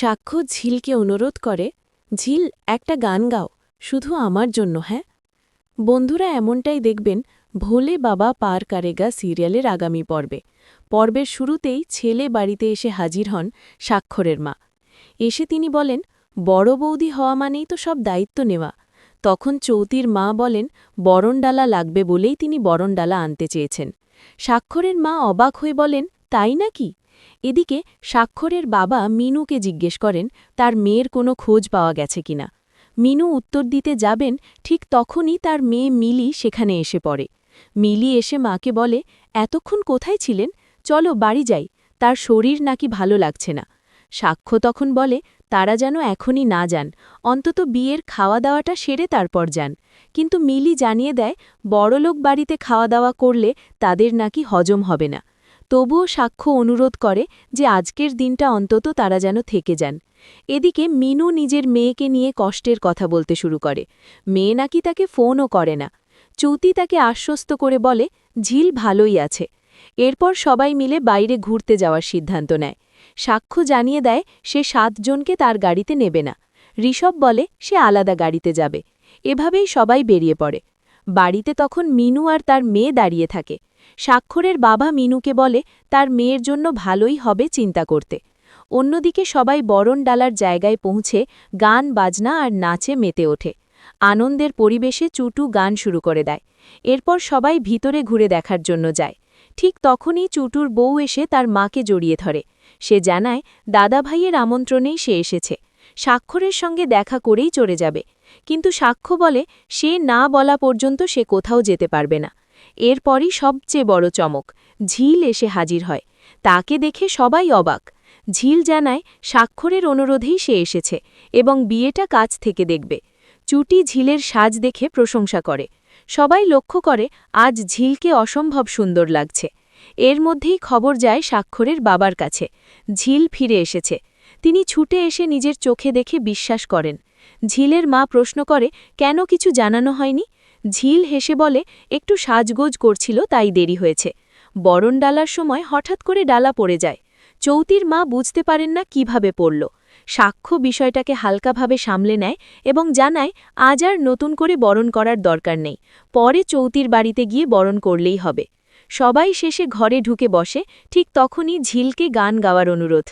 সাক্ষ্য ঝিলকে অনুরোধ করে, ঝিল একটা গান গাও, শুধু আমার জন্য। হ্যাঁ, বন্ধুরা, এমনটাই দেখবেন ভোলে বাবা পার কারেগা সিরিয়ালের আগামী পর্বের শুরুতেই ছেলে বাড়িতে এসে হাজির হন স্বাক্ষরের মা। এসে তিনি বলেন, বড় বৌদি হওয়া মানেই তো সব দায়িত্ব নেওয়া। তখন চৌতির মা বলেন, বরণডালা লাগবে বলেই তিনি বরণডালা আনতে চেয়েছেন। স্বাক্ষরের মা অবাক হয়ে বলেন, তাই নাকি? এদিকে স্বাক্ষরের বাবা মিনুকে জিজ্ঞেস করেন তার মেয়ের কোনো খোঁজ পাওয়া গেছে কিনা। মিনু উত্তর দিতে যাবেন, ঠিক তখনই তার মেয়ে মিলি সেখানে এসে পড়ে। মিলি এসে মাকে বলে, এতক্ষণ কোথায় ছিলেন? চলো বাড়ি যাই, তার শরীর নাকি ভালো লাগছে না। সাক্ষ্য তখন বলে, তারা যেন এখনই না যান, অন্তত বিয়ের খাওয়া দাওয়াটা সেরে তারপর যান। কিন্তু মিলি জানিয়ে দেয়, বড়লোক বাড়িতে খাওয়া দাওয়া করলে তাদের নাকি হজম হবে না। তবুও সাক্ষ্য অনুরোধ করে যে আজকের দিনটা অন্তত তারা যেন থেকে যান। এদিকে মিনু নিজের মেয়েকে নিয়ে কষ্টের কথা বলতে শুরু করে। মেয়ে নাকি তাকে ফোনও করে না। চৌতি তাকে আশ্বস্ত করে বলে, ঝিল ভালোই আছে। এরপর সবাই মিলে বাইরে ঘুরতে যাওয়ার সিদ্ধান্ত নেয়। সাক্ষ্য জানিয়ে দেয় সে 7 জনকে তার গাড়িতে নেবে না। ঋষভ বলে সে আলাদা গাড়িতে যাবে। এভাবেই সবাই বেরিয়ে পড়ে। বাড়িতে তখন মিনু আর তার মেয়ে দাঁড়িয়ে থাকে। স্বাক্ষরের বাবা মিনুকে বলে তার মেয়ের জন্য ভালোই হবে চিন্তা করতে। অন্যদিকে সবাই বরণডালার জায়গায় পৌঁছে গান বাজনা আর নাচে মেতে ওঠে। আনন্দের পরিবেশে চুটু গান শুরু করে দেয়। এরপর সবাই ভিতরে ঘুরে দেখার জন্য যায়। ঠিক তখনই চুটুর বউ এসে তার মাকে জড়িয়ে ধরে। সে জানায় দাদাভাইয়ের আমন্ত্রণেই সে এসেছে, স্বাক্ষরের সঙ্গে দেখা করেই চলে যাবে। কিন্তু সাক্ষ্য বলে সে না বলা পর্যন্ত সে কোথাও যেতে পারবে না। এরপরই সবচেয়ে বড় চমক, ঝিল এসে হাজির হয়। তাকে দেখে সবাই অবাক। ঝিল জানায় স্বাক্ষরের অনুরোধেই সে এসেছে এবং বিয়েটা কাছ থেকে দেখবে। চুটি ঝিলের সাজ দেখে প্রশংসা করে। সবাই লক্ষ্য করে আজ ঝিলকে অসম্ভব সুন্দর লাগছে। এর মধ্যেই খবর যায় স্বাক্ষরের বাবার কাছে, ঝিল ফিরে এসেছে। তিনি ছুটে এসে নিজের চোখে দেখে বিশ্বাস করেন। ঝিলের মা প্রশ্ন করে, কেন কিছু জানানো হয়নি? ঝিল হেসে বলে, একটু সাজগোজ করছিল তাই দেরি হয়েছে। বরণ ডালার সময় হঠাৎ করে ডালা পড়ে যায়। চৌতির মা বুঝতে পারেন না কিভাবে পড়ল। সাক্ষ্য বিষয়টাকে হালকাভাবে সামলে নেয় এবং জানায় আজ আর নতুন করে বরণ করার দরকার নেই, পরে চৌতির বাড়িতে গিয়ে বরণ করলেই হবে। সবাই শেষে ঘরে ঢুকে বসে। ঠিক তখনই ঝিলকে গান গাওয়ার অনুরোধ